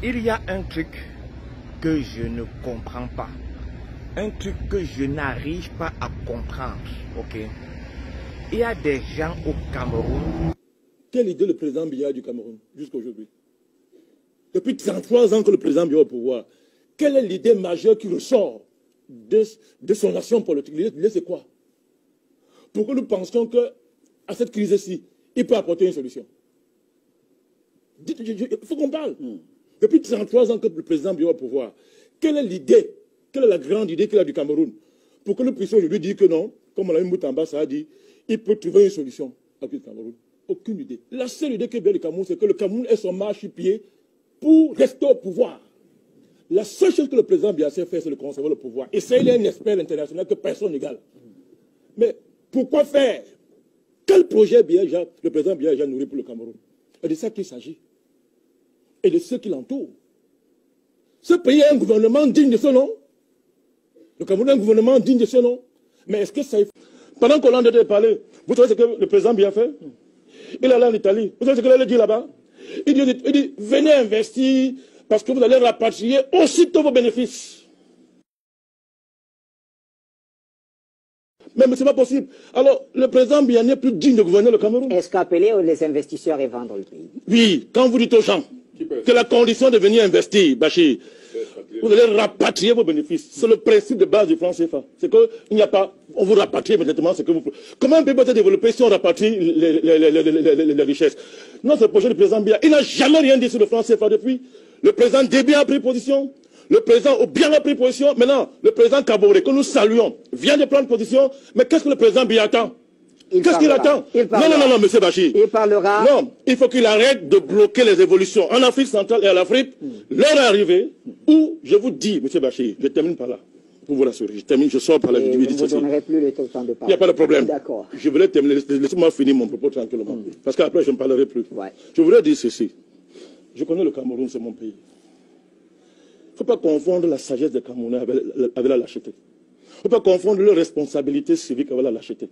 Il y a un truc que je ne comprends pas. Un truc que je n'arrive pas à comprendre. Ok? Il y a des gens au Cameroun. Quelle idée le président Biya a du Cameroun jusqu'à aujourd'hui? Depuis 33 ans que le président Biya est au pouvoir, quelle est l'idée majeure qui ressort de son action politique? L'idée c'est quoi? Pourquoi nous pensions qu'à cette crise-ci, il peut apporter une solution? Il faut qu'on parle. Depuis 33 ans que le président Biya est au pouvoir, quelle est l'idée, quelle est la grande idée qu'il a du Cameroun? Pour que nous puissions lui dire que non, comme on l'a eu Moutamba, ça a dit, il peut trouver une solution avec le Cameroun. Aucune idée. La seule idée que vient du Cameroun, c'est que le Cameroun est son marchepied pour rester au pouvoir. La seule chose que le président Biya sait faire, c'est de conserver le pouvoir. Et ça, il est un expert international que personne n'égale. Mais pourquoi faire? Quel projet le président Biya a nourri pour le Cameroun? Et de ça qu'il s'agit. Et de ceux qui l'entourent. Ce pays a un gouvernement digne de ce nom. Le Cameroun a un gouvernement digne de ce nom. Mais est-ce que ça... Pendant qu'on en a parlé, vous savez ce que le président Biya fait? Il allait en Italie. Vous savez ce qu'il allait dire là-bas? Il dit, venez investir parce que vous allez rapatrier aussitôt vos bénéfices. Mais ce n'est pas possible. Alors, le président Biya n'est plus digne de gouverner le Cameroun. Est-ce qu'appeler les investisseurs et vendre le pays? Oui, quand vous dites aux gens que la condition de venir investir, Bachir, vous allez rapatrier vos bénéfices. C'est le principe de base du franc CFA. C'est qu'il n'y a pas, on vous rapatrie immédiatement ce que vous... Comment un pays peut se développer si on rapatrie les richesses? Non, c'est le projet du président Biya. Il n'a jamais rien dit sur le franc CFA depuis. Le président Déby a pris position. Le président Obiang a pris position. Maintenant, le président Kaboré, que nous saluons, vient de prendre position. Mais qu'est-ce que le président Biya attend? Qu'est-ce qu'il attend? Non, monsieur Bachir. Il parlera. Non, il faut qu'il arrête de bloquer les évolutions en Afrique centrale et en Afrique. L'heure est arrivée où, je vous dis, monsieur Bachir, je termine par là, pour vous rassurer, je sors par là. Je ne vous donnerai plus le temps de parler. Il n'y a pas de problème. D'accord. Je voulais terminer, laissez-moi finir mon propos tranquillement, parce qu'après je ne parlerai plus. Ouais. Je voudrais dire ceci. Je connais le Cameroun, c'est mon pays. Il ne faut pas confondre la sagesse des Camerounais avec la lâcheté. Il ne faut pas confondre leur responsabilité civique avec la lâcheté.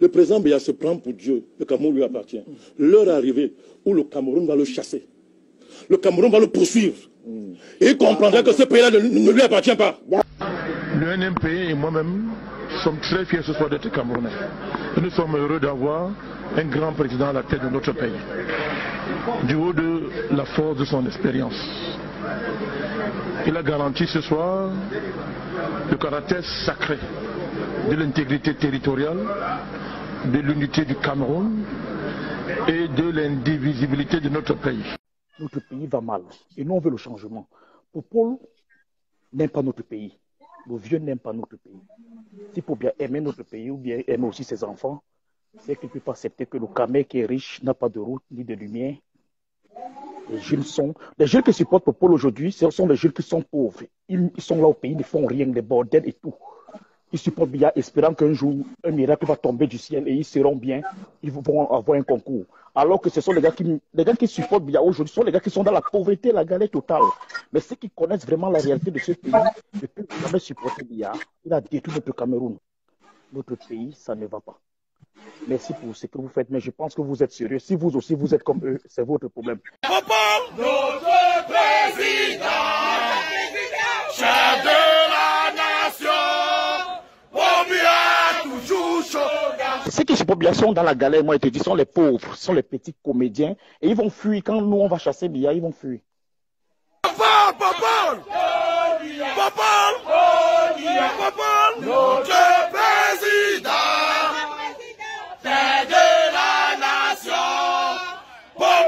Le président Biya se prend pour Dieu. Le Cameroun lui appartient. L'heure est arrivée où le Cameroun va le chasser. Le Cameroun va le poursuivre. Et il comprendra que ce pays-là ne lui appartient pas. Le NMP et moi-même sommes très fiers ce soir d'être Camerounais. Et nous sommes heureux d'avoir un grand président à la tête de notre pays. Du haut de la force de son expérience. Il a garanti ce soir le caractère sacré de l'intégrité territoriale, de l'unité du Cameroun et de l'indivisibilité de notre pays. Notre pays va mal et nous on veut le changement. Popol n'aime pas notre pays. Nos vieux n'aiment pas notre pays. S'il faut bien aimer notre pays ou bien aimer aussi ses enfants, c'est qu'il ne peut pas accepter que le Cameroun qui est riche n'a pas de route ni de lumière. Les jeunes qui supportent Popol aujourd'hui, ce sont les jeunes qui sont pauvres. Ils sont là au pays, ils ne font rien, des bordels et tout. Ils supportent bien, espérant qu'un jour, un miracle va tomber du ciel et ils seront bien, ils vont avoir un concours. Alors que ce sont les gars qui supportent bien aujourd'hui, ce sont les gars qui sont dans la pauvreté, la galère totale. Mais ceux qui connaissent vraiment la réalité de ce pays, ne peuvent jamais supporter Biya. Il a détruit notre Cameroun. Notre pays, ça ne va pas. Merci pour ce que vous faites, mais je pense que vous êtes sérieux. Si vous aussi, vous êtes comme eux, c'est votre problème. Notre président, chef de la nation, Biya toujours chaud. Ceux qui supportent Biya sont dans la galère, moi je te dis, sont les pauvres, sont les petits comédiens, et ils vont fuir. Quand nous on va chasser Biya, ils vont fuir. Notre président, chef de la nation,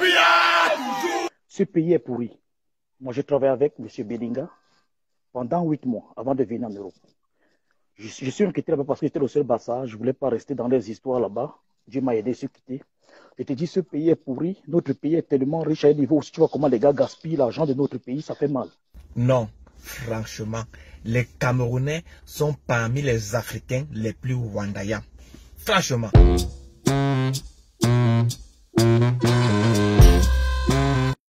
Biya toujours. Ce pays est pourri. Moi, j'ai travaillé avec M. Belinga pendant 8 mois avant de venir en Europe. Je suis inquiété là-bas parce que j'étais le seul Bassa. Je ne voulais pas rester dans les histoires là-bas. Dieu m'a aidé à se quitter. Je te dis, ce pays est pourri. Notre pays est tellement riche à un niveau où tu vois comment les gars gaspillent l'argent de notre pays, ça fait mal. Non, franchement, les Camerounais sont parmi les Africains les plus rwandayants. Franchement.